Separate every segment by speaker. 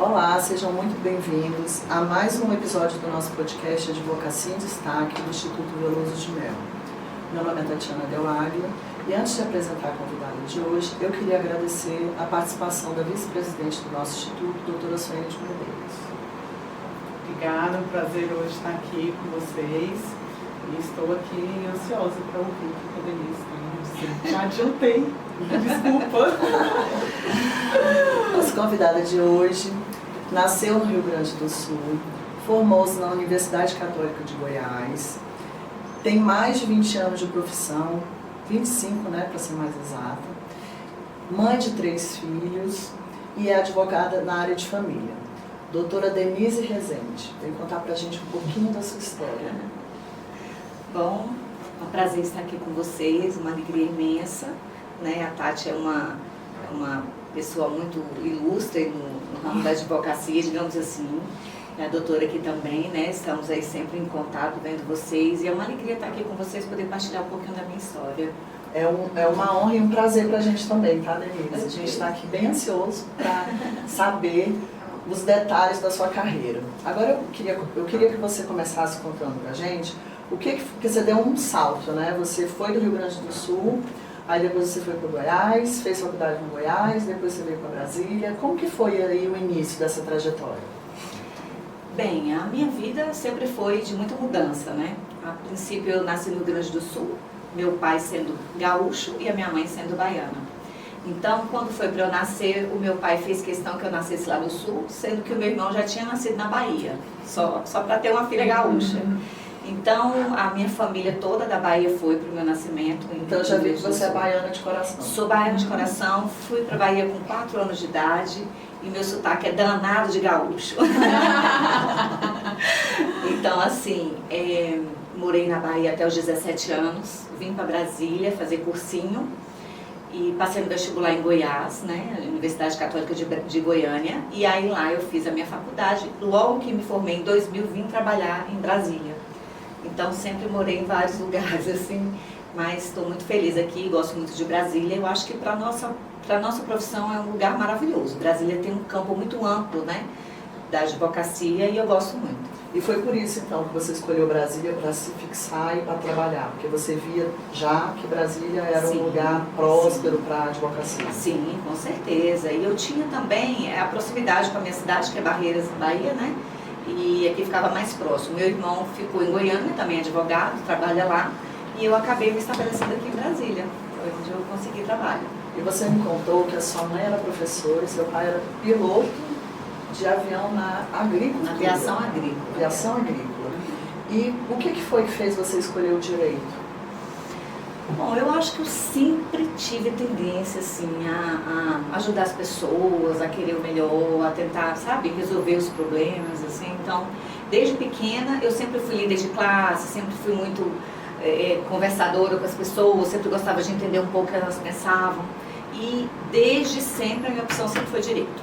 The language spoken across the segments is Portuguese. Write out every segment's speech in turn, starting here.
Speaker 1: Olá, sejam muito bem-vindos a mais um episódio do nosso podcast Advocacia em Destaque do Instituto Veloso de Melo. Meu nome é Tatiana Del Águia e antes de apresentar a convidada de hoje, eu queria agradecer a participação da vice-presidente do nosso instituto, doutora Suene de Medeiros.
Speaker 2: Obrigada, é um prazer hoje estar aqui com vocês e estou aqui ansiosa para ouvir o que a Denise tem a dizer. Já adiantei, desculpa.
Speaker 1: Nossa convidada de hoje nasceu no Rio Grande do Sul, formou-se na Universidade Católica de Goiás, tem mais de 20 anos de profissão, 25, né, para ser mais exata, mãe de 3 filhos e é advogada na área de família. Doutora Denise Rezende, vem contar para a gente um pouquinho da sua história.
Speaker 3: Bom, é um prazer estar aqui com vocês, uma alegria imensa, né? A Tati é uma pessoa muito ilustre no ramo da advocacia, digamos assim. A doutora aqui também, né? Estamos aí sempre em contato, vendo vocês, e é uma alegria estar aqui com vocês, poder partilhar um pouquinho da minha história.
Speaker 1: É uma honra e um prazer para a gente também, tá, Denise? A gente está aqui bem ansioso para saber os detalhes da sua carreira. Agora eu queria que você começasse contando pra gente porque você deu um salto, né? Você foi do Rio Grande do Sul, aí depois você foi para Goiás, fez faculdade em Goiás, depois você veio para Brasília. Como que foi aí o início dessa trajetória?
Speaker 3: Bem, a minha vida sempre foi de muita mudança, né? A princípio eu nasci no Rio Grande do Sul, meu pai sendo gaúcho e a minha mãe sendo baiana. Então, quando foi para eu nascer, o meu pai fez questão que eu nascesse lá no Sul, sendo que o meu irmão já tinha nascido na Bahia, só para ter uma filha gaúcha. Então, a minha família toda da Bahia foi para o meu nascimento.
Speaker 1: Então, eu já vi que você é baiana de coração.
Speaker 3: Sou baiana de coração, fui para a Bahia com 4 anos de idade e meu sotaque é danado de gaúcho. Então, assim, morei na Bahia até os 17 anos, vim para Brasília fazer cursinho. E passei no vestibular em Goiás, né, Universidade Católica de Goiânia, e aí lá eu fiz a minha faculdade. Logo que me formei em 2000, vim trabalhar em Brasília. Então sempre morei em vários lugares, assim, mas estou muito feliz aqui, gosto muito de Brasília. Eu acho que para nossa profissão é um lugar maravilhoso. Brasília tem um campo muito amplo, né, da advocacia, e eu gosto muito.
Speaker 1: E foi por isso, então, que você escolheu Brasília para se fixar e para trabalhar? Porque você via já que Brasília era um lugar próspero para a advocacia?
Speaker 3: Sim, com certeza. E eu tinha também a proximidade com a minha cidade, que é Barreiras, Bahia, né? E aqui ficava mais próximo. Meu irmão ficou em Goiânia, também é advogado, trabalha lá. E eu acabei me estabelecendo aqui em Brasília. Foi onde eu consegui trabalho.
Speaker 1: E você me contou que a sua mãe era professora e seu pai era piloto de avião na agricultura.
Speaker 3: Na aviação agrícola.
Speaker 1: Aviação agrícola. E o que foi que fez você escolher o direito?
Speaker 3: Bom, eu acho que eu sempre tive tendência, assim, a ajudar as pessoas, a querer o melhor, a tentar, sabe, resolver os problemas, assim. Então, desde pequena, eu sempre fui líder de classe, sempre fui muito conversadora com as pessoas, sempre gostava de entender um pouco o que elas pensavam. E, desde sempre, a minha opção sempre foi direito.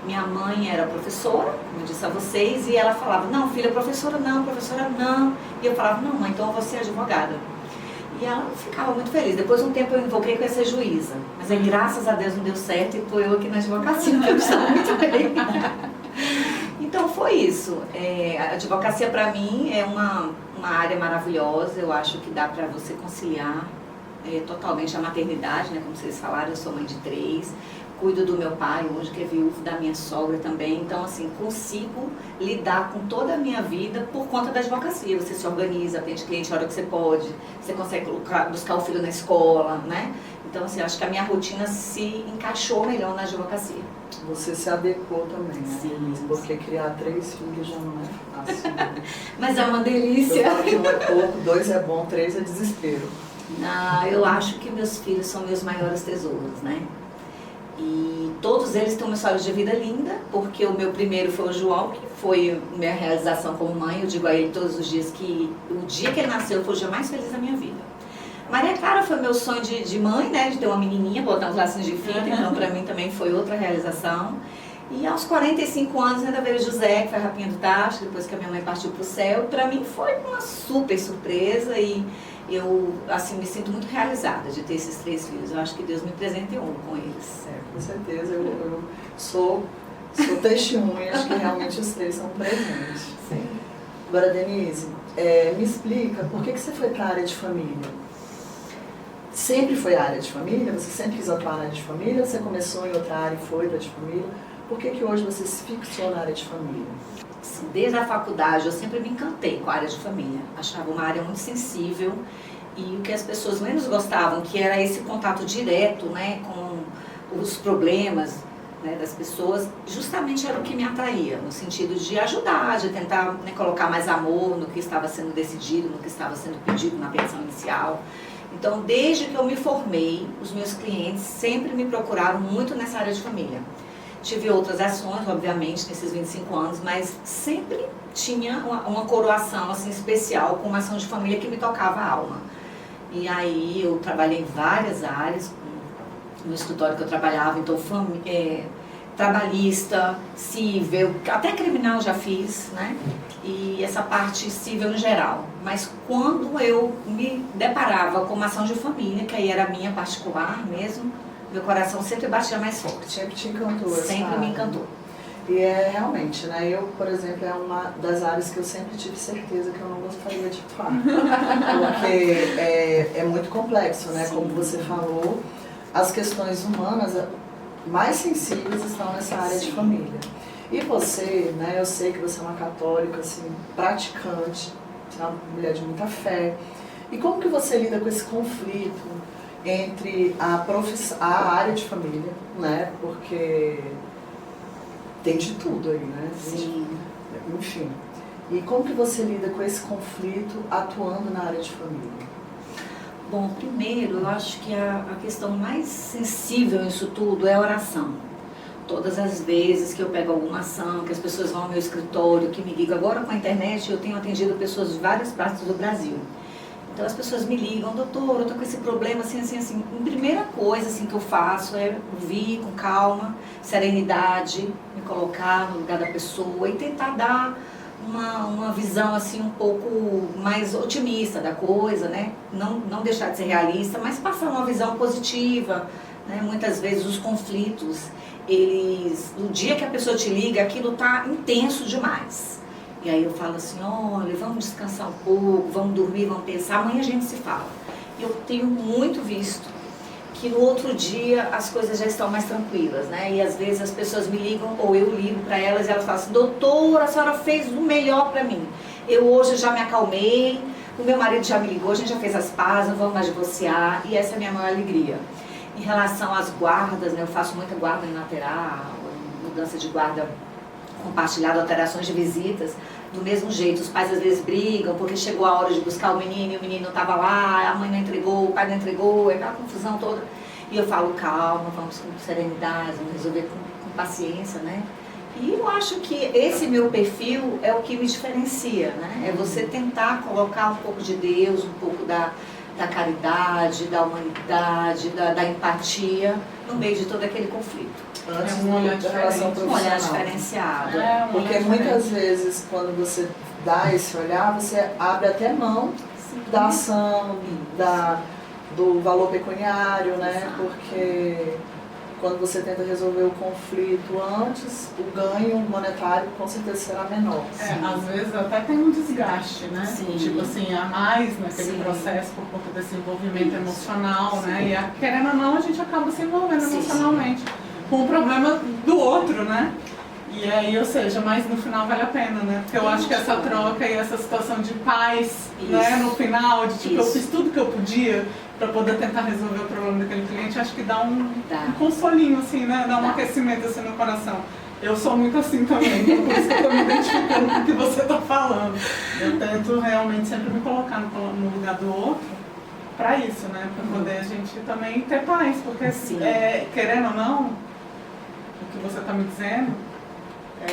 Speaker 3: Minha mãe era professora, como eu disse a vocês, e ela falava, não, filha, professora não. E eu falava, não, mãe, então eu vou ser advogada. E ela ficava muito feliz. Depois de um tempo eu invoquei que eu ia ser juíza. Mas aí, graças a Deus, não deu certo e estou eu aqui na advocacia, que eu estou muito bem. Então foi isso. A advocacia para mim é uma área maravilhosa. Eu acho que dá para você conciliar totalmente a maternidade, né? Como vocês falaram, eu sou mãe de 3. Cuido do meu pai hoje, que é viúvo, da minha sogra também. Então, assim, consigo lidar com toda a minha vida por conta da advocacia. Você se organiza, atende cliente a hora que você pode, você consegue buscar o filho na escola, né? Então, assim, acho que a minha rotina se encaixou melhor na advocacia.
Speaker 1: Você se adequou também, né?
Speaker 3: Sim.
Speaker 1: Porque criar 3 filhos já não é fácil. Né?
Speaker 3: Mas é uma delícia.
Speaker 1: Eu falo que 1 é pouco, 2 é bom, 3 é desespero.
Speaker 3: Eu acho que meus filhos são meus maiores tesouros, né? E todos eles têm uma história de vida linda, porque o meu primeiro foi o João, que foi minha realização como mãe. Eu digo a ele todos os dias que o dia que ele nasceu foi o dia mais feliz da minha vida. Maria Clara foi meu sonho de mãe, né, de ter uma menininha, botar uns lacinhos de fita, então pra mim também foi outra realização. E aos 45 anos ainda veio o José, que foi a rapinha do tacho, depois que a minha mãe partiu pro céu. Pra mim foi uma super surpresa e eu, assim, me sinto muito realizada de ter esses 3 filhos. Eu acho que Deus me presenteou com eles.
Speaker 1: Com certeza. Eu sou Sou testemunha de que realmente os três são presentes.
Speaker 3: Sim.
Speaker 1: Agora, Denise, me explica por que você foi para a área de família? Sempre foi a área de família? Você sempre quis atuar na área de família? Ou você começou em outra área e foi para a de família? Por que hoje você se fixou na área de família?
Speaker 3: Desde a faculdade eu sempre me encantei com a área de família. Achava uma área muito sensível e o que as pessoas menos gostavam, que era esse contato direto, né, com os problemas, né, das pessoas, justamente era o que me atraía, no sentido de ajudar, de tentar, né, colocar mais amor no que estava sendo decidido, no que estava sendo pedido na pensão inicial. Então, desde que eu me formei, os meus clientes sempre me procuraram muito nessa área de família. Tive outras ações, obviamente, nesses 25 anos, mas sempre tinha uma coroação assim, especial com uma ação de família que me tocava a alma. E aí eu trabalhei em várias áreas, no escritório que eu trabalhava, então trabalhista, cível, até criminal já fiz, né? E essa parte cível em geral. Mas quando eu me deparava com uma ação de família, que aí era minha particular mesmo, meu coração sempre batia mais forte.
Speaker 1: Sempre te encantou essa
Speaker 3: Sempre
Speaker 1: área.
Speaker 3: me encantou.
Speaker 1: E realmente, né? Eu, por exemplo, é uma das áreas que eu sempre tive certeza que eu não gostaria de atuar. Porque é muito complexo, né?
Speaker 3: Sim.
Speaker 1: Como você falou, as questões humanas mais sensíveis estão nessa área de família. E você, né? Eu sei que você é uma católica, assim, praticante, você é uma mulher de muita fé. E como que você lida com esse conflito entre a área de família, né? Porque tem de tudo aí, né?
Speaker 3: Sim.
Speaker 1: Enfim. E como que você lida com esse conflito atuando na área de família?
Speaker 3: Bom, primeiro, eu acho que a questão mais sensível nisso tudo é a oração. Todas as vezes que eu pego alguma ação, que as pessoas vão ao meu escritório, que me ligam, agora com a internet eu tenho atendido pessoas de várias partes do Brasil. Então as pessoas me ligam, doutor, eu tô com esse problema, assim. A primeira coisa assim, que eu faço é ouvir com calma, serenidade, me colocar no lugar da pessoa e tentar dar uma visão assim um pouco mais otimista da coisa, né? Não deixar de ser realista, mas passar uma visão positiva, né? Muitas vezes os conflitos, no dia que a pessoa te liga, aquilo tá intenso demais. E aí eu falo assim, olha, vamos descansar um pouco, vamos dormir, vamos pensar, amanhã a gente se fala. Eu tenho muito visto que no outro dia as coisas já estão mais tranquilas, né? E às vezes as pessoas me ligam, ou eu ligo para elas e elas falam assim, doutora, a senhora fez o melhor para mim. Eu hoje já me acalmei, o meu marido já me ligou, a gente já fez as pazes, não vamos mais divorciar, e essa é a minha maior alegria. Em relação às guardas, né, eu faço muita guarda unilateral, mudança de guarda compartilhada, alterações de visitas, do mesmo jeito, os pais às vezes brigam porque chegou a hora de buscar o menino e o menino não estava lá, a mãe não entregou, o pai não entregou, é aquela confusão toda. E eu falo, calma, vamos com serenidade, vamos resolver com paciência, né? E eu acho que esse meu perfil é o que me diferencia, né? É você tentar colocar um pouco de Deus, um pouco da caridade, da humanidade, da empatia no meio de todo aquele conflito.
Speaker 1: Antes
Speaker 2: um olhar
Speaker 1: da relação
Speaker 2: diferente.
Speaker 3: Um olhar
Speaker 1: profissional.
Speaker 3: diferenciado.
Speaker 1: Porque muitas vezes, quando você dá esse olhar, você abre até mão da ação, do valor pecuniário, né?
Speaker 3: Exato.
Speaker 1: Porque quando você tenta resolver o conflito antes, o ganho monetário com certeza será menor.
Speaker 2: Às vezes até tem um desgaste, né?
Speaker 3: Sim.
Speaker 2: Tipo assim, a mais naquele
Speaker 3: Sim.
Speaker 2: processo por conta desse envolvimento
Speaker 3: Isso.
Speaker 2: emocional,
Speaker 3: Sim.
Speaker 2: né? E querendo ou não, a gente acaba se envolvendo
Speaker 3: Sim,
Speaker 2: emocionalmente com o problema do outro, né? E aí, ou seja, mas no final vale a pena, né? Porque eu acho que essa troca e essa situação de paz, né? No final, de tipo, eu fiz tudo que eu podia para poder tentar resolver o problema daquele cliente, acho que dá um consolinho, assim, né? Dá um aquecimento assim no coração. Eu sou muito assim também, então por isso que eu tô me identificando com o que você tá falando. Eu tento realmente sempre me colocar no lugar do outro para isso, né? Para poder a gente também ter paz, porque querendo ou não, o que você tá me dizendo,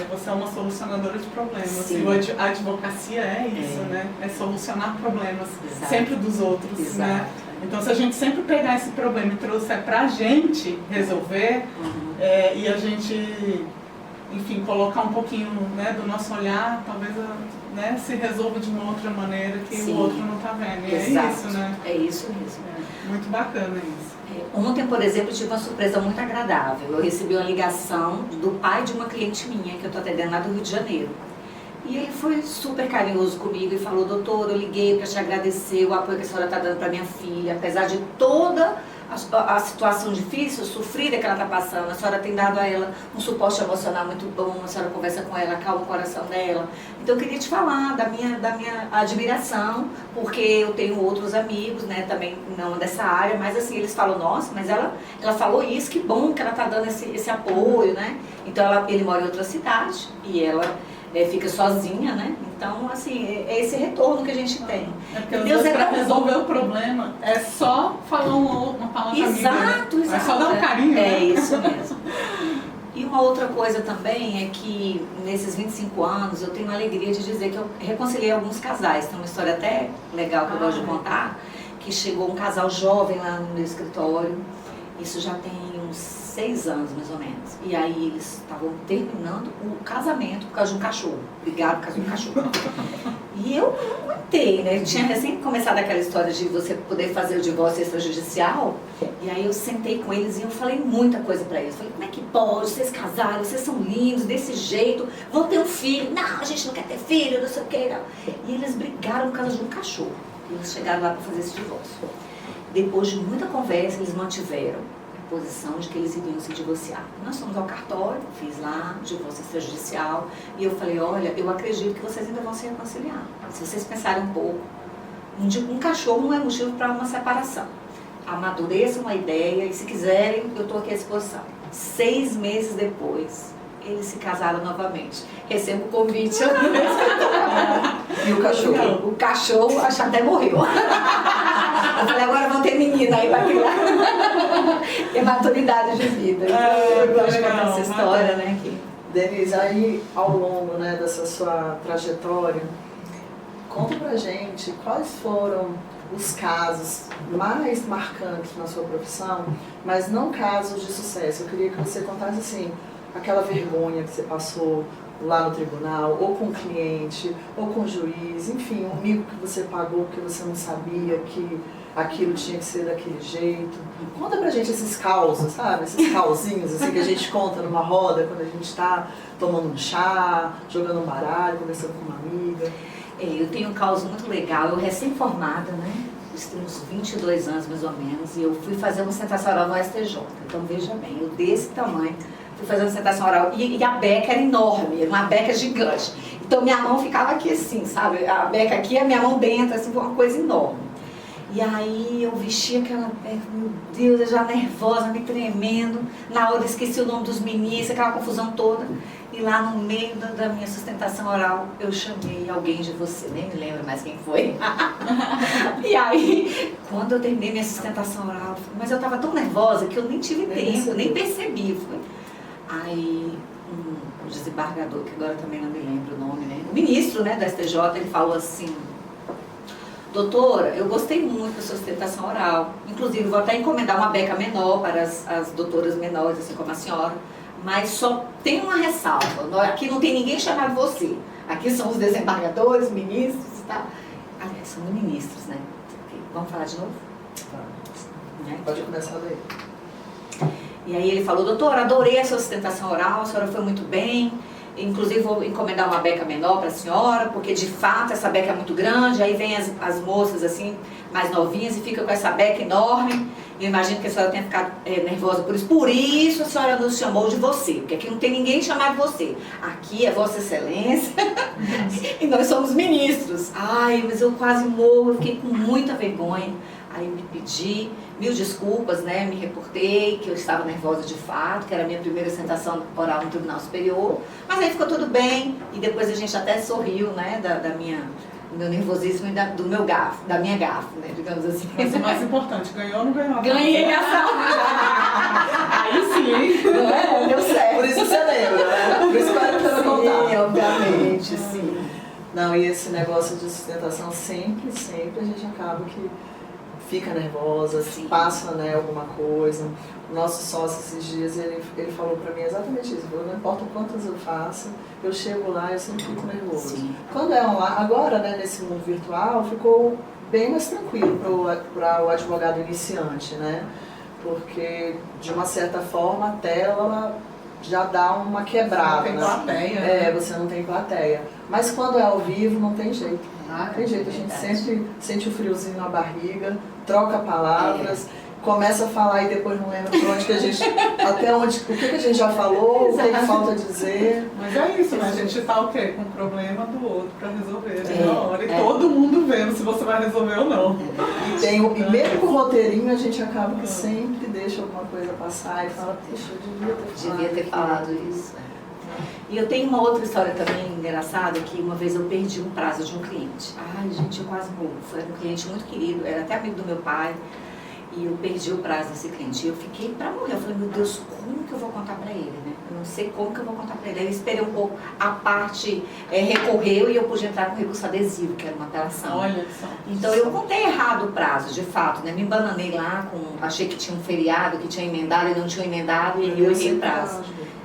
Speaker 2: você é uma solucionadora de problemas.
Speaker 3: Sim.
Speaker 2: E a advocacia é isso, né? É solucionar problemas,
Speaker 3: Exato.
Speaker 2: sempre dos outros,
Speaker 3: Exato.
Speaker 2: né? Então, se a gente sempre pegar esse problema e trouxer pra gente resolver, e a gente enfim, colocar um pouquinho, né, do nosso olhar, talvez, né, se resolva de uma outra maneira que
Speaker 3: Sim.
Speaker 2: o outro não está vendo. E
Speaker 3: Exato.
Speaker 2: é isso, né?
Speaker 3: É isso mesmo.
Speaker 2: Muito bacana isso.
Speaker 3: Ontem, por exemplo, eu tive uma surpresa muito agradável. Eu recebi uma ligação do pai de uma cliente minha, que eu estou atendendo lá do Rio de Janeiro. E ele foi super carinhoso comigo e falou: doutor, eu liguei para te agradecer o apoio que a senhora está dando para minha filha. Apesar de toda a situação difícil, sofrida que ela está passando, a senhora tem dado a ela um suporte emocional muito bom, a senhora conversa com ela, acalma o coração dela. Então eu queria te falar da minha admiração, porque eu tenho outros amigos, né, também não dessa área, mas assim, eles falam: nossa, mas ela falou isso, que bom que ela está dando esse apoio, né? Então ele mora em outra cidade e ela fica sozinha, né? Então, assim, é esse retorno que a gente tem.
Speaker 2: É porque Deus para resolver o problema é só falar uma palavra amiga, né?
Speaker 3: Exato.
Speaker 2: É só dar um carinho.
Speaker 3: É
Speaker 2: né?
Speaker 3: isso mesmo. E uma outra coisa também é que nesses 25 anos eu tenho a alegria de dizer que eu reconciliei alguns casais. Tem uma história até legal que eu gosto de contar, que chegou um casal jovem lá no meu escritório. Isso já tem uns 6 anos, mais ou menos. E aí eles estavam terminando o casamento por causa de um cachorro. Brigaram por causa de um cachorro. E eu não aguentei, né? Tinha recém começado aquela história de você poder fazer o divórcio extrajudicial. E aí eu sentei com eles e eu falei muita coisa pra eles. Falei: como é que pode? Vocês casaram, vocês são lindos, desse jeito. Vão ter um filho. Não, a gente não quer ter filho, não sei o que. Não. E eles brigaram por causa de um cachorro. E eles chegaram lá pra fazer esse divórcio. Depois de muita conversa, eles mantiveram a posição de que eles iriam se divorciar. Nós fomos ao cartório, fiz lá divórcio extrajudicial e eu falei: olha, eu acredito que vocês ainda vão se reconciliar. Se vocês pensarem um pouco, um cachorro não é motivo para uma separação. Amadureçam uma ideia e, se quiserem, eu estou aqui à disposição. 6 meses depois, eles se casaram novamente. Recebo o convite.
Speaker 1: E o cachorro?
Speaker 3: O cachorro, acho que até morreu. Eu falei: agora vão ter menina aí para criar. Tem maturidade de vida. Então, eu gosto de contar essa história, né?
Speaker 1: Denise, aí ao longo, né, dessa sua trajetória, conta pra gente quais foram os casos mais marcantes na sua profissão, mas não casos de sucesso. Eu queria que você contasse assim, aquela vergonha que você passou lá no tribunal, ou com o cliente, ou com o juiz, enfim, um mico que você pagou porque você não sabia que aquilo tinha que ser daquele jeito. Conta pra gente esses causos, sabe? Esses causinhos assim, que a gente conta numa roda quando a gente tá tomando um chá, jogando um baralho, conversando com uma amiga.
Speaker 3: Eu tenho um caso muito legal. Eu recém-formada, né? Eu tenho uns 22 anos mais ou menos, e eu fui fazer uma sustentação oral no STJ. Então veja bem, eu desse tamanho fui fazer uma sustentação oral e a beca era enorme, era uma beca gigante. Então minha mão ficava aqui assim, sabe? A beca aqui e a minha mão dentro, assim, foi uma coisa enorme. E aí eu vesti aquela beca, meu Deus, eu já nervosa, me tremendo. Na hora eu esqueci o nome dos ministros, aquela confusão toda. E lá no meio da minha sustentação oral, eu chamei alguém de você, nem me lembro mais quem foi. E aí, quando eu terminei minha sustentação oral, mas eu estava tão nervosa que eu nem tive tempo, nem percebi. Aí, um desembargador, que agora também não me lembro o nome, né? O ministro, né, da STJ, ele falou assim: doutora, eu gostei muito da sua sustentação oral. Inclusive, vou até encomendar uma beca menor para as doutoras menores, assim como a senhora. Mas só tem uma ressalva. Aqui não tem ninguém chamado você. Aqui são os desembargadores, ministros e tal. Aliás, são ministros, né? Vamos falar de novo?
Speaker 1: Né? Pode começar daí.
Speaker 3: E aí ele falou: doutora, adorei a sua sustentação oral, a senhora foi muito bem. Inclusive vou encomendar uma beca menor para a senhora, porque de fato essa beca é muito grande. Aí vem as moças assim, mais novinhas, e fica com essa beca enorme. Eu imagino que a senhora tenha ficado nervosa por isso. Por isso a senhora nos chamou de você, porque aqui não tem ninguém chamado você. Aqui é Vossa Excelência e nós somos ministros. Ai, mas eu quase morro, eu fiquei com muita vergonha. Aí me pedi 1000 desculpas, né? Me reportei que eu estava nervosa de fato, que era a minha primeira sustentação oral no Tribunal Superior. Mas aí ficou tudo bem e depois a gente até sorriu, né? Do meu nervosismo e da minha gafe, né? Digamos assim.
Speaker 2: Mas o mais importante, ganhou ou não ganhou?
Speaker 3: Ganhei essa!
Speaker 2: Aí sim!
Speaker 3: Não é? Deu certo.
Speaker 1: Por isso você lembra, né? Por isso vale a pena contar.
Speaker 3: Sim, obviamente, sim.
Speaker 1: Não, e esse negócio de sustentação sempre a gente acaba que fica nervosa,
Speaker 3: Sim.
Speaker 1: passa, né, alguma coisa. O nosso sócio esses dias, ele falou para mim exatamente isso. Não importa quantas eu faço, eu chego lá e eu sempre fico nervoso.
Speaker 3: Sim.
Speaker 1: Quando é online, agora, né, nesse mundo virtual, ficou bem mais tranquilo para o advogado iniciante, né? Porque, de uma certa forma, a tela já dá uma quebrada.
Speaker 2: Não tem
Speaker 1: né?
Speaker 2: plateia, né?
Speaker 1: Você não tem plateia. Mas quando é ao vivo, não tem jeito. Não tem jeito, a gente
Speaker 3: verdade.
Speaker 1: sempre sente o friozinho na barriga, troca palavras, começa a falar e depois não lembra por onde que a gente, até onde, o que a gente já falou, o que falta dizer.
Speaker 2: Mas é isso, né? A gente tá o quê? Com o problema do outro pra resolver na hora. E
Speaker 3: é.
Speaker 2: todo mundo vendo se você vai resolver ou não.
Speaker 1: E mesmo com o roteirinho, a gente acaba que sempre deixa alguma coisa passar e fala, puxa, eu
Speaker 3: Devia ter falado isso. E eu tenho uma outra história também engraçada, que uma vez eu perdi um prazo de um cliente. Ai, gente, eu quase morro. Foi um cliente muito querido, era até amigo do meu pai. E eu perdi o prazo desse cliente. E eu fiquei pra morrer. Eu falei, meu Deus, como que eu vou contar pra ele, né? Eu não sei como que eu vou contar pra ele. Aí eu esperei um pouco, a parte recorreu e eu pude entrar com recurso adesivo, que era uma apelação.
Speaker 2: Olha só.
Speaker 3: Então eu contei errado o prazo, de fato, né? Me embananei lá, achei que tinha um feriado, que tinha emendado e não tinha emendado, e eu errei o prazo.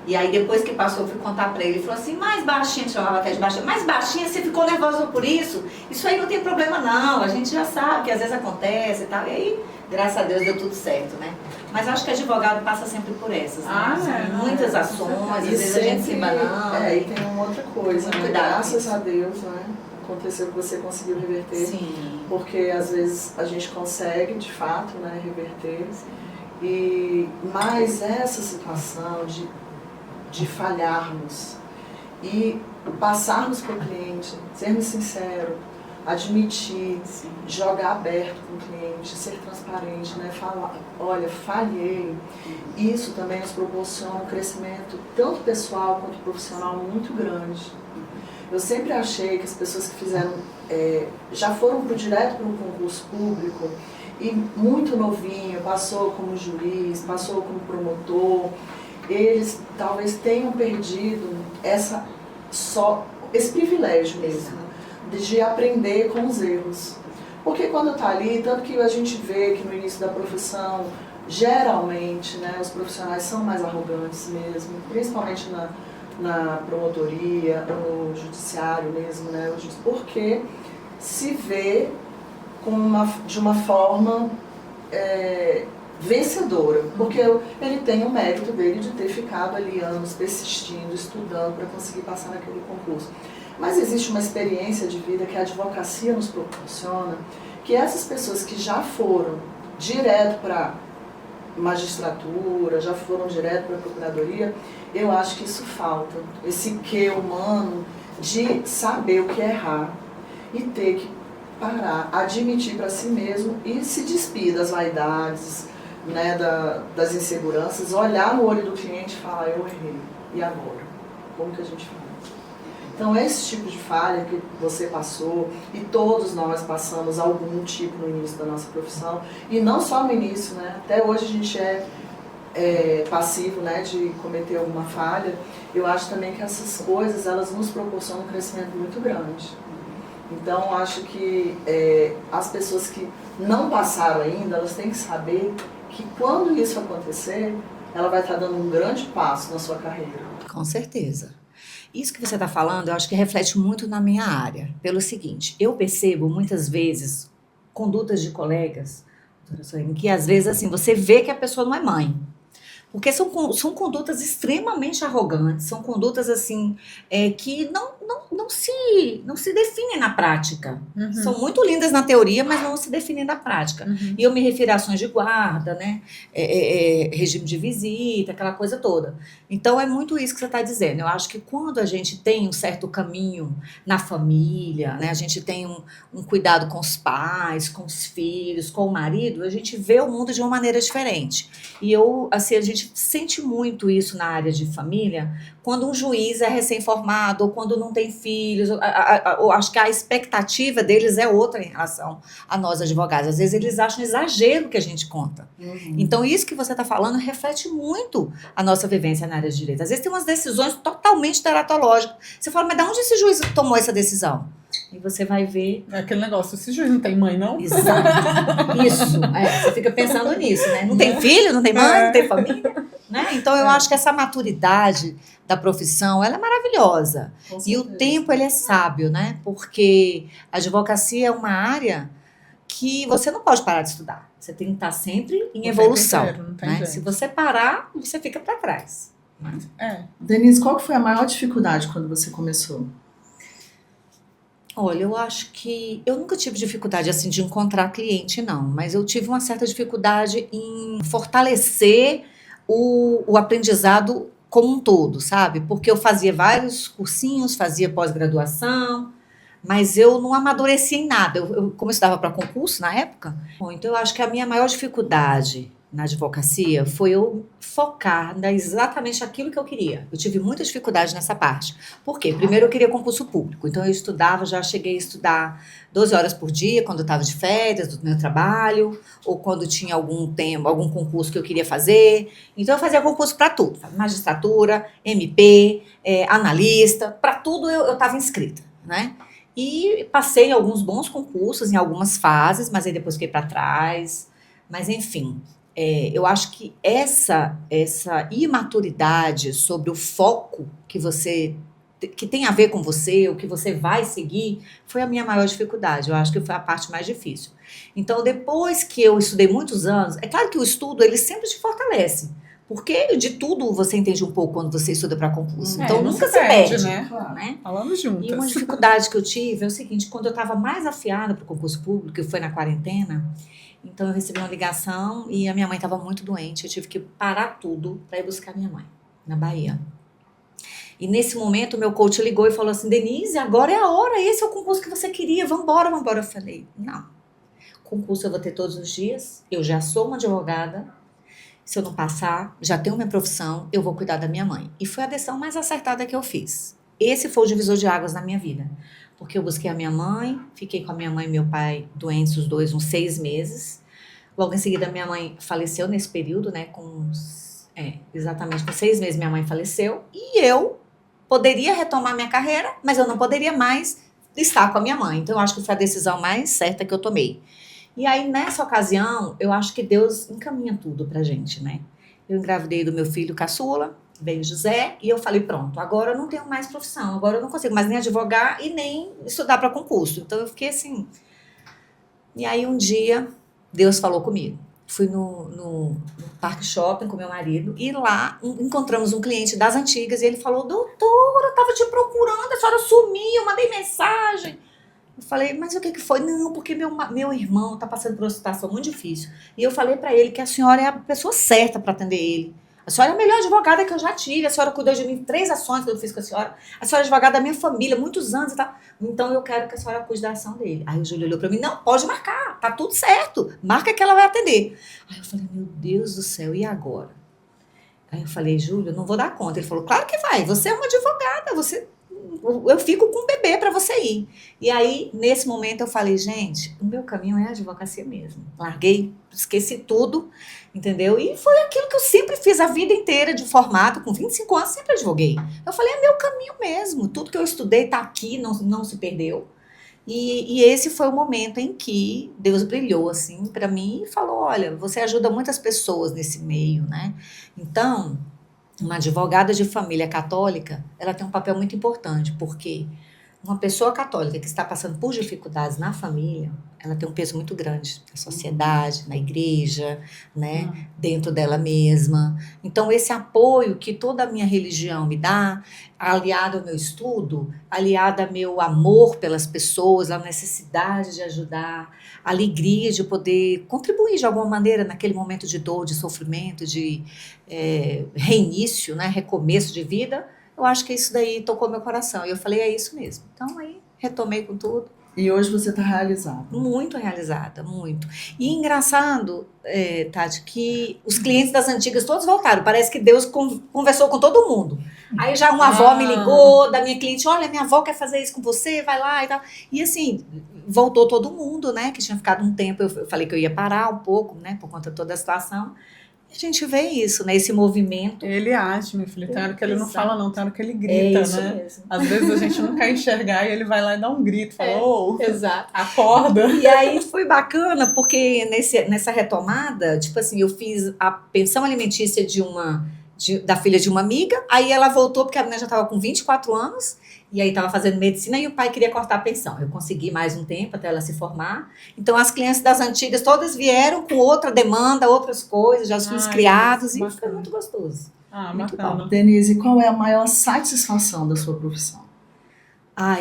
Speaker 3: E aí depois que passou, eu fui contar pra ele, ele falou assim, mais baixinha, chamava até de baixinha, mais baixinha, você ficou nervosa por isso? Isso aí não tem problema não, a gente já sabe que às vezes acontece e tal, e aí, graças a Deus, deu tudo certo, né? Mas acho que advogado passa sempre por essas, né? Muitas ações, às vezes a gente se banana.
Speaker 1: E tem uma outra coisa, né?
Speaker 3: Cuidado.
Speaker 1: Graças a Deus, né? Aconteceu que você conseguiu reverter.
Speaker 3: Sim.
Speaker 1: Porque às vezes a gente consegue, de fato, né, reverter. Mas essa situação de falharmos e passarmos para o cliente, sermos sinceros, admitir, jogar aberto com o cliente, ser transparente, né? Falar, olha, falhei. Isso também nos proporciona um crescimento tanto pessoal quanto profissional muito grande. Eu sempre achei que as pessoas que fizeram, já foram direto para um concurso público e muito novinho, passou como juiz, passou como promotor, eles talvez tenham perdido esse privilégio mesmo, de aprender com os erros. Porque quando está ali, tanto que a gente vê que no início da profissão, geralmente, né, os profissionais são mais arrogantes mesmo, principalmente na promotoria, no judiciário mesmo, né, porque se vê de uma forma vencedora, porque ele tem o mérito dele de ter ficado ali anos persistindo, estudando para conseguir passar naquele concurso. Mas existe uma experiência de vida que a advocacia nos proporciona, que essas pessoas que já foram direto para magistratura, já foram direto para a procuradoria, eu acho que isso falta, esse quê humano de saber o que é errar e ter que parar, admitir para si mesmo e se despir das vaidades, né, das inseguranças, olhar no olho do cliente e falar, eu errei, e agora? Como que a gente faz? Então esse tipo de falha que você passou, e todos nós passamos algum tipo no início da nossa profissão, e não só no início, né, até hoje a gente é passivo, né, de cometer alguma falha. Eu acho também que essas coisas, elas nos proporcionam um crescimento muito grande. Então acho que as pessoas que não passaram ainda, elas têm que saber que quando isso acontecer, ela vai estar dando um grande passo na sua carreira.
Speaker 3: Com certeza. Isso que você está falando, eu acho que reflete muito na minha área. Pelo seguinte, eu percebo muitas vezes condutas de colegas, que às vezes assim, você vê que a pessoa não é mãe. Porque são condutas extremamente arrogantes, são condutas assim, que não se definem na prática.
Speaker 2: Uhum.
Speaker 3: São muito lindas na teoria, mas não se definem na prática.
Speaker 2: Uhum.
Speaker 3: E eu me refiro a ações de guarda, né? Regime de visita, aquela coisa toda. Então é muito isso que você está dizendo. Eu acho que quando a gente tem um certo caminho na família, né? A gente tem um cuidado com os pais, com os filhos, com o marido, a gente vê o mundo de uma maneira diferente. E a gente sente muito isso na área de família, quando um juiz é recém-formado ou quando não tem filhos. Eu acho que a expectativa deles é outra em relação a nós advogados. Às vezes eles acham exagero o que a gente conta.
Speaker 1: Uhum.
Speaker 3: Então isso que você está falando reflete muito a nossa vivência na área de direito. Às vezes tem umas decisões totalmente teratológicas. Você fala, mas de onde esse juiz tomou essa decisão? E você vai ver.
Speaker 2: É aquele negócio, esse juiz não tem mãe, não?
Speaker 3: Exato. Isso. Você fica pensando nisso, né? Não tem filho, não tem mãe, não tem família. Né? Então, eu acho que essa maturidade da profissão, ela é maravilhosa.
Speaker 1: Com
Speaker 3: E o
Speaker 1: certeza.
Speaker 3: tempo, ele é sábio, né? Porque a advocacia é uma área que você não pode parar de estudar. Você tem que estar sempre em
Speaker 2: tempo
Speaker 3: evolução.
Speaker 2: inteiro, não tem
Speaker 3: Né?
Speaker 2: jeito.
Speaker 3: Se você parar, você fica para trás.
Speaker 1: Denise, qual que foi a maior dificuldade quando você começou?
Speaker 3: Olha, eu acho que eu nunca tive dificuldade assim de encontrar cliente, não, mas eu tive uma certa dificuldade em fortalecer o aprendizado como um todo, sabe? Porque eu fazia vários cursinhos, fazia pós-graduação, mas eu não amadurecia em nada. Como eu estudava para concurso na época, bom, então eu acho que a minha maior dificuldade na advocacia foi eu focar exatamente aquilo que eu queria. Eu tive muita dificuldade nessa parte. Por quê? Primeiro eu queria concurso público, então eu estudava, já cheguei a estudar 12 horas por dia quando eu estava de férias do meu trabalho, ou quando tinha algum tempo, algum concurso que eu queria fazer. Então eu fazia concurso para tudo, magistratura, MP, analista, para tudo eu estava inscrita, né? E passei em alguns bons concursos, em algumas fases, mas aí depois fiquei para trás. Mas enfim, eu acho que essa imaturidade sobre o foco que tem a ver com você, o que você vai seguir, foi a minha maior dificuldade. Eu acho que foi a parte mais difícil. Então, depois que eu estudei muitos anos, é claro que o estudo, ele sempre te fortalece. Porque de tudo você entende um pouco quando você estuda para concurso. Então,
Speaker 2: não
Speaker 3: nunca se
Speaker 2: perde,
Speaker 3: perde.
Speaker 2: né?
Speaker 3: Né?
Speaker 2: Falando juntas.
Speaker 3: E uma dificuldade que eu tive é o seguinte, quando eu estava mais afiada para o concurso público, que foi na quarentena, então eu recebi uma ligação e a minha mãe estava muito doente, eu tive que parar tudo para ir buscar minha mãe, na Bahia. E nesse momento o meu coach ligou e falou assim, Denise, agora é a hora, esse é o concurso que você queria, vambora. Eu falei, não, concurso eu vou ter todos os dias, eu já sou uma advogada, se eu não passar, já tenho minha profissão, eu vou cuidar da minha mãe. E foi a decisão mais acertada que eu fiz. Esse foi o divisor de águas na minha vida. Porque eu busquei a minha mãe, fiquei com a minha mãe e meu pai doentes, os dois, uns 6 meses. Logo em seguida, minha mãe faleceu nesse período, né? Exatamente com 6 meses, minha mãe faleceu. E eu poderia retomar minha carreira, mas eu não poderia mais estar com a minha mãe. Então, eu acho que foi a decisão mais certa que eu tomei. E aí, nessa ocasião, eu acho que Deus encaminha tudo pra gente, né? Eu engravidei do meu filho caçula, veio José, e eu falei, pronto, agora eu não tenho mais profissão, agora eu não consigo mais nem advogar e nem estudar para concurso. Então, eu fiquei assim. E aí, um dia, Deus falou comigo. Fui no Parque Shopping com meu marido e lá encontramos um cliente das antigas e ele falou, doutora, eu tava te procurando, a senhora sumiu, eu mandei mensagem. Eu falei, mas o que foi? Não, porque meu irmão tá passando por uma situação muito difícil. E eu falei para ele que a senhora é a pessoa certa para atender ele. A senhora é a melhor advogada que eu já tive. A senhora cuidou de mim 3 ações que eu fiz com a senhora. A senhora é advogada da minha família, muitos anos e tal. Então eu quero que a senhora cuide da ação dele. Aí o Júlio olhou para mim, não, pode marcar, tá tudo certo. Marca que ela vai atender. Aí eu falei, meu Deus do céu, e agora? Aí eu falei, Júlio, eu não vou dar conta. Ele falou, claro que vai, você é uma advogada, eu fico com um bebê para você ir. E aí, nesse momento, eu falei, gente, o meu caminho é a advocacia mesmo. Larguei, esqueci tudo, entendeu? E foi aquilo que eu sempre fiz a vida inteira de formato, com 25 anos, sempre advoguei. Eu falei, é meu caminho mesmo. Tudo que eu estudei está aqui, não se perdeu. E esse foi o momento em que Deus brilhou, assim, para mim e falou, olha, você ajuda muitas pessoas nesse meio, né? Então, uma advogada de família católica, ela tem um papel muito importante, porque uma pessoa católica que está passando por dificuldades na família, ela tem um peso muito grande na sociedade, na igreja, né, dentro dela mesma. Então, esse apoio que toda a minha religião me dá, aliado ao meu estudo, aliado ao meu amor pelas pessoas, a necessidade de ajudar, a alegria de poder contribuir de alguma maneira naquele momento de dor, de sofrimento, de reinício, né, recomeço de vida, eu acho que isso daí tocou meu coração. E eu falei, é isso mesmo. Então, aí, retomei com tudo.
Speaker 1: E hoje você está realizada?
Speaker 3: Muito realizada, muito. E engraçado, Tati, que os clientes das antigas todos voltaram. Parece que Deus conversou com todo mundo. Aí já uma avó me ligou, da minha cliente, olha, minha avó quer fazer isso com você, vai lá e tal. E assim, voltou todo mundo, né, que tinha ficado um tempo. Eu falei que eu ia parar um pouco, né, por conta de toda a situação. A gente vê isso, né? Esse movimento.
Speaker 2: Ele age, meu filho. Tem hora que ele não
Speaker 3: Exato.
Speaker 2: fala, não. Tem hora que ele
Speaker 3: É
Speaker 2: grita,
Speaker 3: isso
Speaker 2: né?
Speaker 3: mesmo.
Speaker 2: Às vezes a gente não quer enxergar e ele vai lá e dá um grito. Fala, ô,
Speaker 3: Exato.
Speaker 2: acorda.
Speaker 3: E aí foi bacana, porque nessa retomada, tipo assim, eu fiz a pensão alimentícia da filha de uma amiga, aí ela voltou porque a menina já estava com 24 anos, e aí estava fazendo medicina e o pai queria cortar a pensão. Eu consegui mais um tempo até ela se formar. Então as crianças das antigas todas vieram com outra demanda, outras coisas, já os filhos criados, e foi
Speaker 2: bacana.
Speaker 3: muito gostoso.
Speaker 2: Ah,
Speaker 3: Muito
Speaker 2: bacana.
Speaker 1: Denise, qual é a maior satisfação da sua profissão?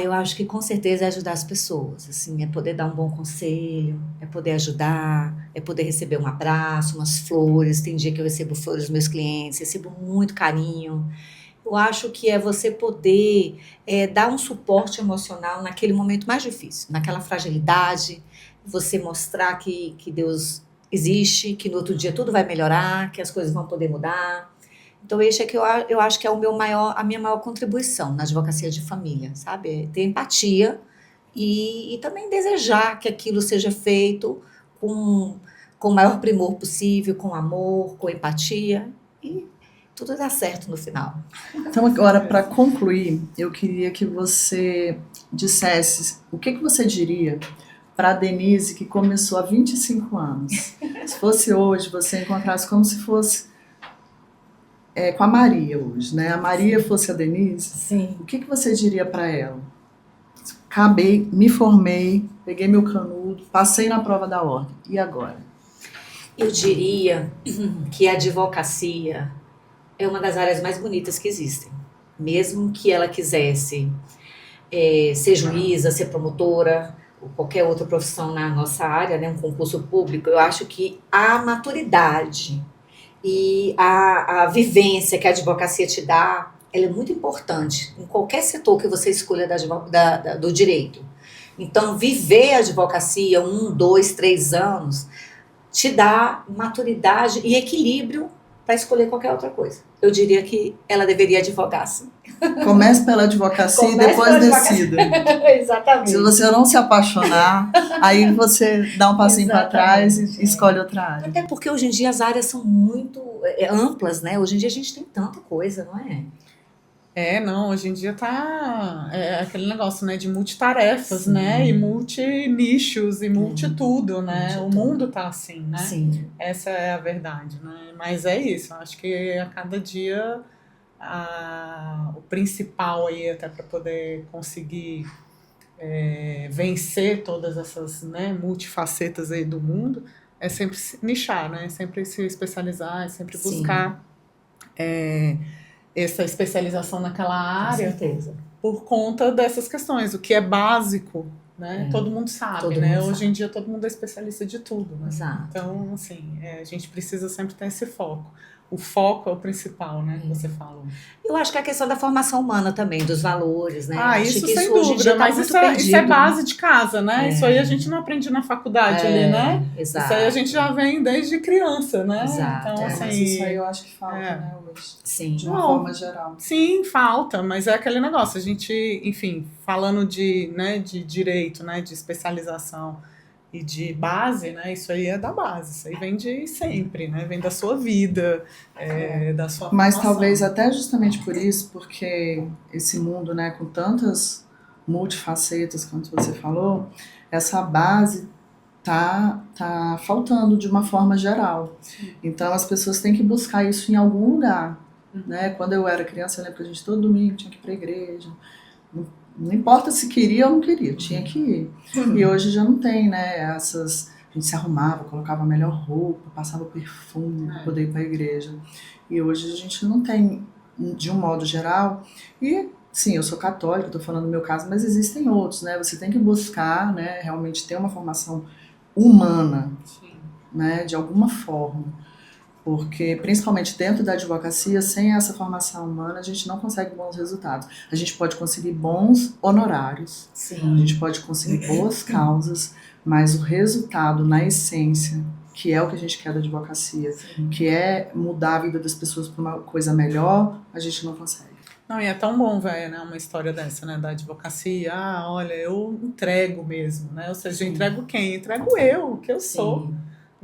Speaker 3: Eu acho que com certeza é ajudar as pessoas, assim, é poder dar um bom conselho, é poder ajudar, é poder receber um abraço, umas flores. Tem dia que eu recebo flores dos meus clientes, recebo muito carinho. Eu acho que é você poder dar um suporte emocional naquele momento mais difícil, naquela fragilidade, você mostrar que Deus existe, que no outro dia tudo vai melhorar, que as coisas vão poder mudar. Então, esse é que eu acho que é a minha maior contribuição na advocacia de família, sabe? É ter empatia e também desejar que aquilo seja feito com o maior primor possível, com amor, com empatia, e tudo dá certo no final.
Speaker 1: Então, agora, para concluir, eu queria que você dissesse o que você diria para a Denise, que começou há 25 anos. Se fosse hoje, você encontrasse como se fosse com a Maria hoje, né? A Maria fosse a Denise,
Speaker 3: Sim.
Speaker 1: o que você diria para ela? Acabei, me formei, peguei meu canudo, passei na prova da ordem. E agora?
Speaker 3: Eu diria que a advocacia é uma das áreas mais bonitas que existem. Mesmo que ela quisesse ser juíza, ser promotora, ou qualquer outra profissão na nossa área, né, um concurso público, eu acho que a maturidade e a vivência que a advocacia te dá, ela é muito importante em qualquer setor que você escolha do direito. Então, viver a advocacia 1, 2, 3 anos te dá maturidade e equilíbrio para escolher qualquer outra coisa. Eu diria que ela deveria advogar, sim.
Speaker 1: Comece pela advocacia e depois decida.
Speaker 3: Exatamente.
Speaker 1: Se você não se apaixonar, aí você dá um passinho para trás e escolhe outra área.
Speaker 3: Até porque hoje em dia as áreas são muito amplas, né? Hoje em dia a gente tem tanta coisa, não é?
Speaker 2: Não, hoje em dia tá aquele negócio, né, de multitarefas,
Speaker 3: Sim.
Speaker 2: né, e multi-nichos, e multi-tudo, né, o mundo tá assim, né,
Speaker 3: Sim.
Speaker 2: Essa é a verdade, né, mas é isso, eu acho que a cada dia o principal aí, até para poder conseguir vencer todas essas, né, multifacetas aí do mundo, é sempre se nichar, né, sempre se especializar, é sempre buscar essa especialização naquela área.
Speaker 3: Com certeza.
Speaker 2: Por conta dessas questões, o que é básico, né? Todo mundo sabe,
Speaker 3: Todo
Speaker 2: né?
Speaker 3: mundo
Speaker 2: Hoje
Speaker 3: sabe.
Speaker 2: em dia todo mundo é especialista de tudo, né?
Speaker 3: Exato.
Speaker 2: Então, assim, a gente precisa sempre ter esse foco. O foco é o principal, né? Que você falou.
Speaker 3: Eu acho que a questão da formação humana também, dos valores, né? Acho
Speaker 2: Isso
Speaker 3: que
Speaker 2: sem
Speaker 3: hoje em dia
Speaker 2: dúvida,
Speaker 3: tá
Speaker 2: mas
Speaker 3: muito
Speaker 2: isso é
Speaker 3: perdido,
Speaker 2: base de casa, né? Isso aí a gente não aprende na faculdade ali, né?
Speaker 3: Exato.
Speaker 2: Isso aí a gente já vem desde criança, né?
Speaker 3: Exato,
Speaker 2: Então, assim,
Speaker 1: Mas isso aí eu acho que falta, né, hoje.
Speaker 3: Sim.
Speaker 1: De uma forma geral.
Speaker 2: Sim, falta, mas é aquele negócio, a gente, enfim, falando de direito, né, de especialização e de base, né, isso aí é da base, isso aí vem de sempre, né, vem da sua vida, da sua
Speaker 1: Mas
Speaker 2: formação.
Speaker 1: talvez até justamente por isso, porque esse mundo, né, com tantas multifacetas, como você falou, essa base tá faltando de uma forma geral. Então as pessoas têm que buscar isso em algum lugar, né? Quando eu era criança, eu lembro que a gente todo domingo tinha que ir para a igreja. Não importa se queria ou não queria, tinha que ir. E hoje já não tem, né? A gente se arrumava, colocava a melhor roupa, passava perfume para poder ir para a igreja. E hoje a gente não tem, de um modo geral. E sim, eu sou católica, estou falando do meu caso, mas existem outros, né? Você tem que buscar, né, realmente ter uma formação humana, né, de alguma forma. Porque, principalmente dentro da advocacia, sem essa formação humana, a gente não consegue bons resultados. A gente pode conseguir bons honorários, a gente pode conseguir boas causas, mas o resultado, na essência, que é o que a gente quer da advocacia, que é mudar a vida das pessoas para uma coisa melhor, a gente não consegue.
Speaker 2: Não, e é tão bom, velho, né, uma história dessa, né, da advocacia. Olha, eu entrego mesmo, né, ou seja, eu entrego quem? Eu entrego eu, o que eu sou.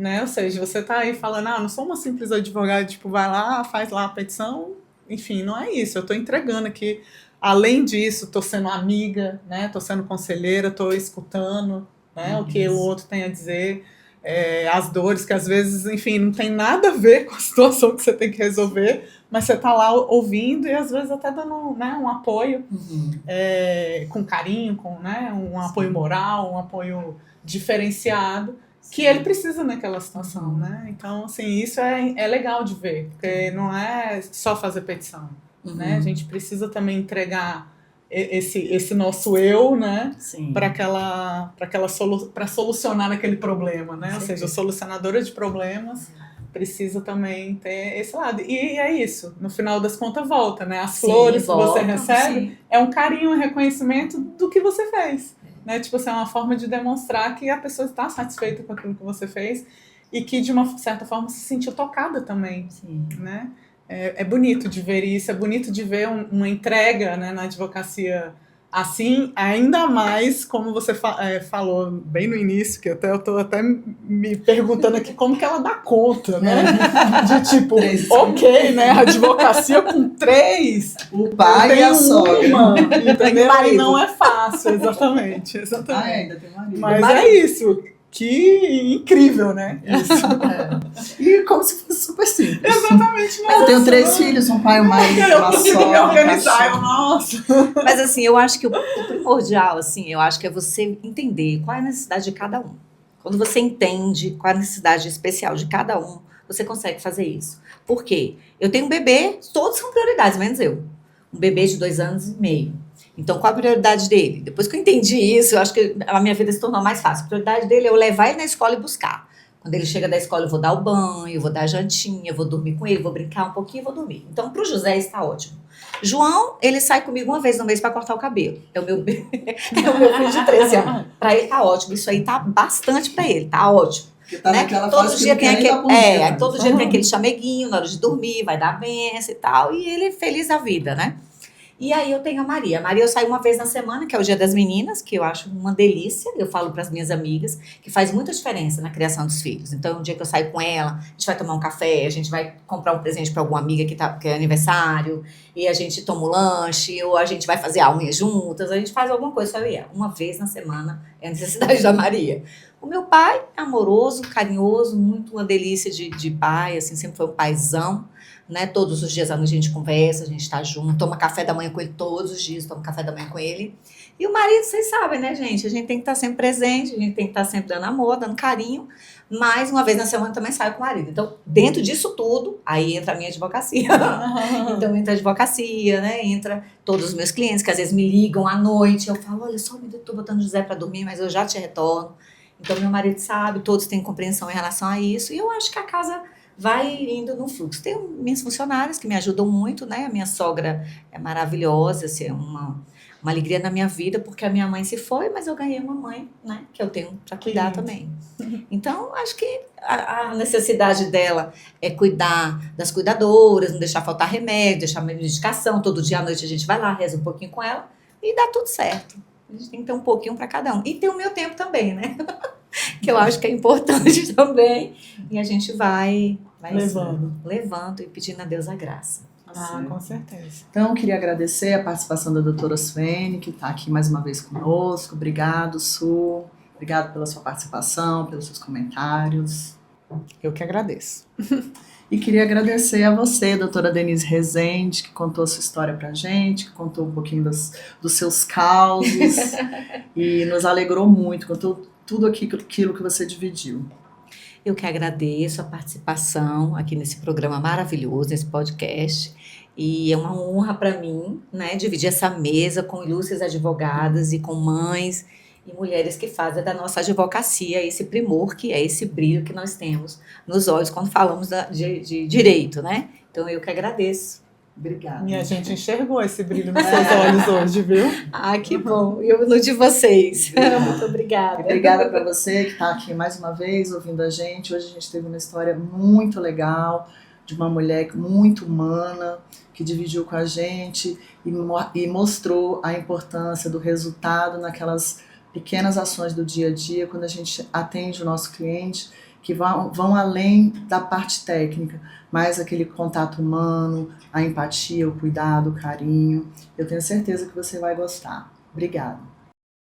Speaker 2: né? Ou seja, você tá aí falando, não sou uma simples advogada, tipo, vai lá, faz lá a petição, enfim, não é isso. Eu tô entregando aqui, além disso, tô sendo amiga, né? Tô sendo conselheira, tô escutando, né? O que o outro tem a dizer, as dores que às vezes, enfim, não tem nada a ver com a situação que você tem que resolver, mas você tá lá ouvindo e às vezes até dando, né, um apoio com carinho, com, né, um apoio moral, um apoio diferenciado, que ele precisa naquela situação, né? Então, assim, isso é legal de ver, porque não é só fazer petição, né? A gente precisa também entregar esse nosso eu, né? Para solucionar aquele problema, né? Ou seja, a solucionadora de problemas precisa também ter esse lado. E é isso, no final das contas volta, né? As flores que você recebe é um carinho, um reconhecimento do que você fez. Né? Tipo assim, é uma forma de demonstrar que a pessoa está satisfeita com aquilo que você fez e que, de uma certa forma, se sentiu tocada também. Né? É bonito de ver isso, é bonito de ver uma entrega, né, na advocacia assim, ainda mais como você falou bem no início, que eu tô até me perguntando aqui como que ela dá conta, né? De tipo, ok, né? A advocacia com 3,
Speaker 1: o pai e a sogra,
Speaker 2: entendeu? E não é fácil, exatamente.
Speaker 1: Ainda tem marido.
Speaker 2: Mas é isso. Que incrível, né? Isso.
Speaker 1: E como se fosse super simples.
Speaker 2: Exatamente.
Speaker 1: Eu tenho 3 filhos, um pai, um marido, uma sogra.
Speaker 2: Eu me organizar, nossa.
Speaker 3: Mas assim, eu acho que o primordial, assim, eu acho que é você entender qual é a necessidade de cada um. Quando você entende qual é a necessidade especial de cada um, você consegue fazer isso. Por quê? Eu tenho um bebê, todos são prioridades, menos eu. Um bebê de 2 anos e meio. Então, qual a prioridade dele? Depois que eu entendi isso, eu acho que a minha vida se tornou mais fácil. A prioridade dele é eu levar ele na escola e buscar. Quando ele chega da escola, eu vou dar o banho, eu vou dar a jantinha, eu vou dormir com ele, vou brincar um pouquinho e vou dormir. Então, pro José, isso tá ótimo. João, ele sai comigo uma vez no mês para cortar o cabelo. É o meu filho de 13 anos. Para ele tá ótimo. Isso aí tá bastante para ele, tá ótimo.
Speaker 1: Tá,
Speaker 3: né? Todo dia tem aquele, todo dia tem aquele chameguinho na hora de dormir, vai dar benção e tal. E ele feliz da vida, né? E aí eu tenho a Maria. A Maria eu saio uma vez na semana, que é o Dia das Meninas, que eu acho uma delícia. Eu falo para as minhas amigas que faz muita diferença na criação dos filhos. Então, um dia que eu saio com ela, a gente vai tomar um café, a gente vai comprar um presente para alguma amiga que é aniversário, e a gente toma um lanche, ou a gente vai fazer a unha juntas, a gente faz alguma coisa, só eu e ela. Uma vez na semana é a necessidade da Maria. O meu pai é amoroso, carinhoso, muito uma delícia de pai, assim, sempre foi um paizão. Né? Todos os dias a gente conversa, a gente tá junto, toma café da manhã com ele todos os dias, toma café da manhã com ele. E o marido, vocês sabem, né, gente? A gente tem que estar sempre presente, a gente tem que estar sempre dando amor, dando carinho, mas uma vez na semana também saio com o marido. Então, dentro disso tudo, aí entra a minha advocacia. Então, entra a advocacia, né? Entra todos os meus clientes que às vezes me ligam à noite, eu falo, olha, só eu tô botando o José para dormir, mas eu já te retorno. Então, meu marido sabe, todos têm compreensão em relação a isso, e eu acho que a casa vai indo no fluxo. Tenho minhas funcionárias que me ajudam muito, né? A minha sogra é maravilhosa, assim, é uma alegria na minha vida, porque a minha mãe se foi, mas eu ganhei uma mãe, né? Que eu tenho para cuidar também. Então, acho que a necessidade dela é cuidar das cuidadoras, não deixar faltar remédio, deixar medicação. Todo dia à noite a gente vai lá, reza um pouquinho com ela e dá tudo certo. A gente tem que ter um pouquinho para cada um. E ter o meu tempo também, né? Que eu acho que é importante também. E a gente vai levando e pedindo a Deus a graça.
Speaker 2: Com certeza.
Speaker 1: Então, eu queria agradecer a participação da doutora Suene, que está aqui mais uma vez conosco. Obrigado, Su. Obrigado pela sua participação, pelos seus comentários.
Speaker 2: Eu que agradeço.
Speaker 1: E queria agradecer a você, doutora Denise Rezende, que contou a sua história pra gente, que contou um pouquinho dos seus causos e nos alegrou muito, contou tudo aquilo que você dividiu.
Speaker 3: Eu que agradeço a participação aqui nesse programa maravilhoso, nesse podcast. E é uma honra para mim, né, dividir essa mesa com ilustres advogadas e com mães e mulheres que fazem da nossa advocacia esse primor, que é esse brilho que nós temos nos olhos quando falamos de direito, né? Então, eu que agradeço.
Speaker 1: Obrigada.
Speaker 2: E a gente enxergou esse brilho nos seus olhos hoje, viu?
Speaker 3: Ah, que bom. Eu no de vocês. Muito obrigada.
Speaker 1: Obrigada para você que está aqui mais uma vez ouvindo a gente. Hoje a gente teve uma história muito legal de uma mulher muito humana que dividiu com a gente e mostrou a importância do resultado naquelas pequenas ações do dia a dia, quando a gente atende o nosso cliente que vão além da parte técnica, mais aquele contato humano, a empatia, o cuidado, o carinho. Eu tenho certeza que você vai gostar. Obrigada.